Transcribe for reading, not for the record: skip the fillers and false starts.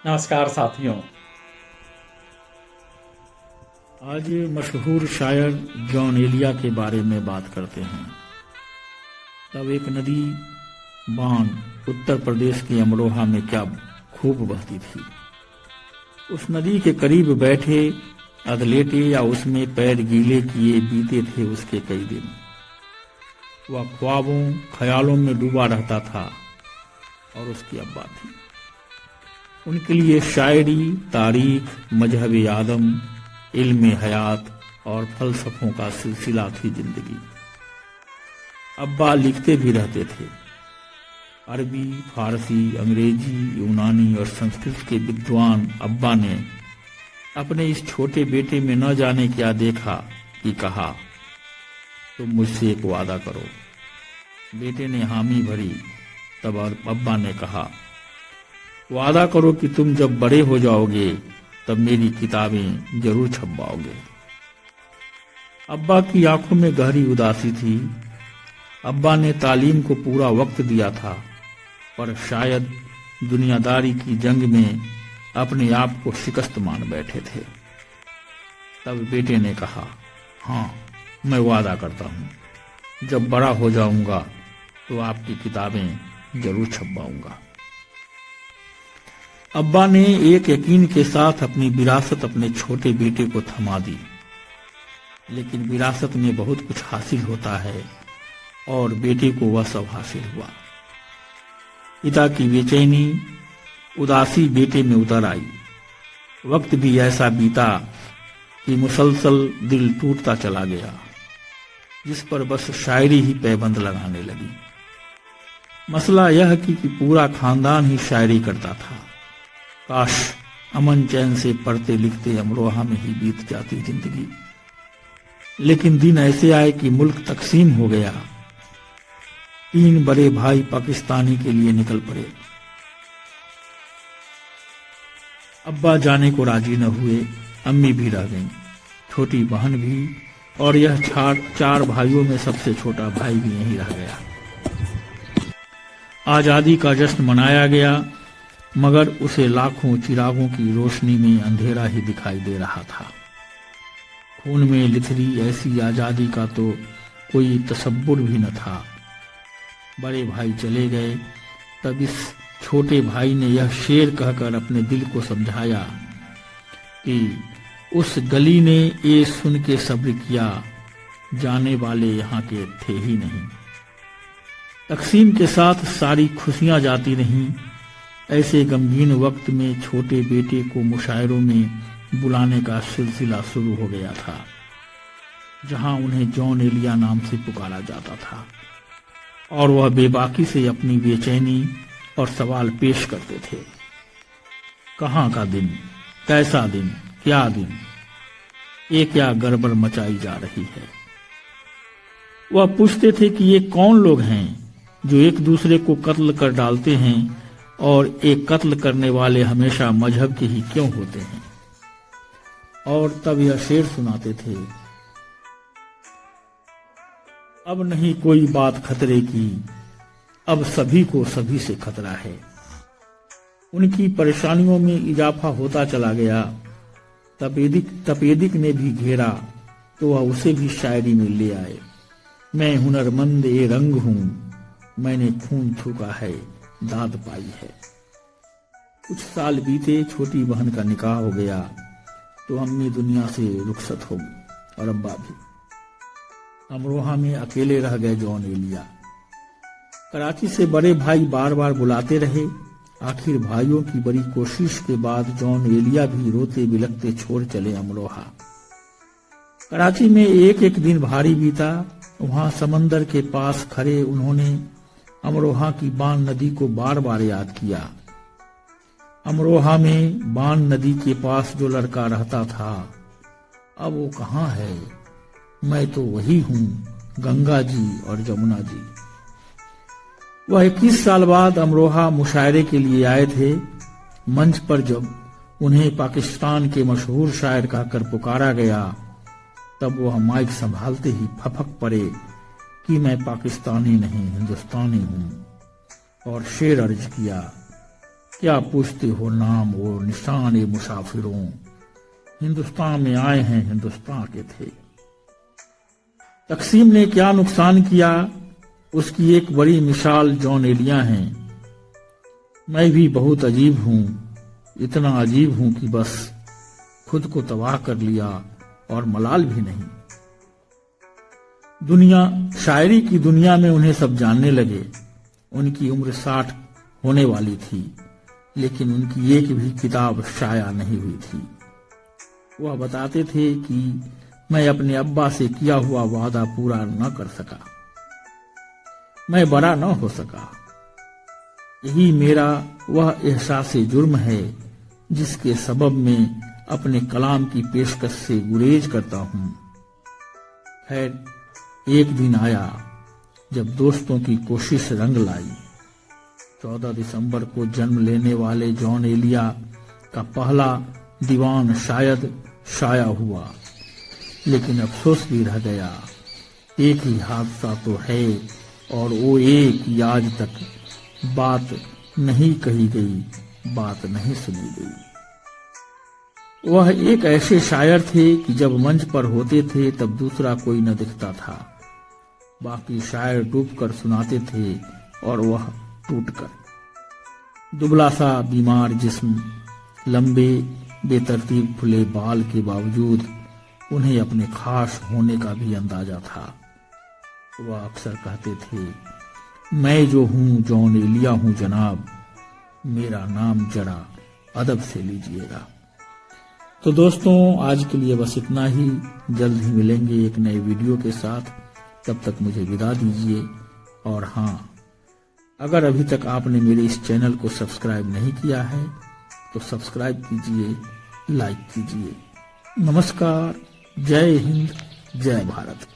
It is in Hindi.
नमस्कार साथियों। आज मशहूर शायर जॉन एलिया के बारे में बात करते हैं। तब एक नदी बांध उत्तर प्रदेश के अमरोहा में क्या खूब बहती थी। उस नदी के करीब बैठे अधलेटे या उसमें पैर गीले किए बीते थे उसके कई दिन। वह ख्वाबों ख्यालों में डूबा रहता था और उसकी अब्बा थी। उनके लिए शायरी, तारीख, मजहब आदम, इल्म हयात और फलसफों का सिलसिला थी जिंदगी। अब्बा लिखते भी रहते थे। अरबी, फारसी, अंग्रेजी, यूनानी और संस्कृत के विद्वान अब्बा ने अपने इस छोटे बेटे में न जाने क्या देखा कि कहा, तुम मुझसे एक वादा करो। बेटे ने हामी भरी। तब अब्बा ने कहा, वादा करो कि तुम जब बड़े हो जाओगे तब मेरी किताबें जरूर छपवाओगे। अब्बा की आंखों में गहरी उदासी थी। अब्बा ने तालीम को पूरा वक्त दिया था, पर शायद दुनियादारी की जंग में अपने आप को शिकस्त मान बैठे थे। तब बेटे ने कहा, हाँ, मैं वादा करता हूं, जब बड़ा हो जाऊंगा तो आपकी किताबें जरूर छपवाऊंगा। अब्बा ने एक यकीन के साथ अपनी विरासत अपने छोटे बेटे को थमा दी। लेकिन विरासत में बहुत कुछ हासिल होता है और बेटे को वह सब हासिल हुआ। पिता की बेचैनी, उदासी बेटे में उतर आई। वक्त भी ऐसा बीता कि मुसलसल दिल टूटता चला गया, जिस पर बस शायरी ही पैबंद लगाने लगी। मसला यह कि पूरा खानदान ही शायरी करता था। काश अमन चैन से पढ़ते लिखते अमरोहा में ही बीत जाती जिंदगी। लेकिन दिन ऐसे आए कि मुल्क तकसीम हो गया। 3 बड़े भाई पाकिस्तानी के लिए निकल पड़े। अब्बा जाने को राजी न हुए। अम्मी भी रह गईं, छोटी बहन भी, और यह 4 भाइयों में सबसे छोटा भाई भी यहीं रह गया। आजादी का जश्न मनाया गया, मगर उसे लाखों चिरागों की रोशनी में अंधेरा ही दिखाई दे रहा था। खून में लिथरी ऐसी आजादी का तो कोई तसव्वुर भी न था। बड़े भाई चले गए। तब इस छोटे भाई ने यह शेर कहकर अपने दिल को समझाया कि उस गली ने ये सुन के सब्र किया, जाने वाले यहाँ के थे ही नहीं। तकसीम के साथ सारी खुशियां जाती रहीं। ऐसे गमगीन वक्त में छोटे बेटे को मुशायरों में बुलाने का सिलसिला शुरू हो गया था, जहां उन्हें जॉन एलिया नाम से पुकारा जाता था, और वह बेबाकी से अपनी बेचैनी और सवाल पेश करते थे। कहाँ का दिन, कैसा दिन, क्या दिन, ये क्या गड़बड़ मचाई जा रही है। वह पूछते थे कि ये कौन लोग हैं जो एक दूसरे को कत्ल कर डालते हैं, और एक कत्ल करने वाले हमेशा मजहब के ही क्यों होते हैं। और तब यह शेर सुनाते थे, अब नहीं कोई बात खतरे की, अब सभी को सभी से खतरा है। उनकी परेशानियों में इजाफा होता चला गया। तपेदिक ने भी घेरा तो वह उसे भी शायरी में ले आए। मैं हुनरमंद ए रंग हूं, मैंने खून थूका है, दाद पाई है। कुछ साल बीते, छोटी बहन का निकाह हो गया तो अम्मी दुनिया से रुखसत हो गई, और अब्बा भी। अमरोहा में अकेले रह गए जॉन एलिया। कराची से बड़े भाई बार बार बुलाते रहे। आखिर भाइयों की बड़ी कोशिश के बाद जॉन एलिया भी रोते बिलखते छोड़ चले अमरोहा। कराची में एक एक दिन भारी बीता। वहां समंदर के पास खड़े उन्होंने अमरोहा की बान नदी को बार बार याद किया। अमरोहा में बान नदी के पास जो लड़का रहता था, अब वो कहाँ है। मैं तो वही हूँ, गंगा जी और जमुना जी। वह 21 साल बाद अमरोहा मुशायरे के लिए आए थे। मंच पर जब उन्हें पाकिस्तान के मशहूर शायर कहकर पुकारा गया, तब वह माइक संभालते ही फपक पड़े कि मैं पाकिस्तानी नहीं हिंदुस्तानी हूं, और शेर अर्ज किया, क्या पूछते हो नाम और निशान ए मुसाफिरों, हिंदुस्तान में आए हैं हिंदुस्तान के थे। तकसीम ने क्या नुकसान किया, उसकी एक बड़ी मिसाल जॉन एलिया हैं। मैं भी बहुत अजीब हूं, इतना अजीब हूं कि बस खुद को तबाह कर लिया और मलाल भी नहीं। दुनिया, शायरी की दुनिया में उन्हें सब जानने लगे। उनकी उम्र 60 होने वाली थी, लेकिन उनकी एक भी किताब शाया नहीं हुई थी। वह बताते थे कि मैं अपने अब्बा से किया हुआ वादा पूरा न कर सका, मैं बड़ा न हो सका। यही मेरा वह एहसास जुर्म है जिसके सबब मैं अपने कलाम की पेशकश से गुरेज करता हूं। खैर एक दिन आया जब दोस्तों की कोशिश रंग लाई। 14 दिसंबर को जन्म लेने वाले जॉन एलिया का पहला दीवान शायद शाया हुआ, लेकिन अफसोस भी रह गया। एक ही हादसा तो है और वो एक ही आज तक बात नहीं कही गई, बात नहीं सुनी गई। वह एक ऐसे शायर थे कि जब मंच पर होते थे तब दूसरा कोई न दिखता था। बाकी शायर डूबकर सुनाते थे और वह टूटकर। दुबला सा बीमार जिस्म, लंबे बेतरतीब खुले बाल के बावजूद उन्हें अपने खास होने का भी अंदाजा था। वह अक्सर कहते थे, मैं जो हूं जॉन एलिया हूं जनाब, मेरा नाम जरा अदब से लीजिएगा। तो दोस्तों आज के लिए बस इतना ही। जल्द ही मिलेंगे एक नए वीडियो के साथ, तब तक मुझे विदा दीजिए। और हाँ, अगर अभी तक आपने मेरे इस चैनल को सब्सक्राइब नहीं किया है तो सब्सक्राइब कीजिए, लाइक कीजिए। नमस्कार, जय हिंद, जय भारत।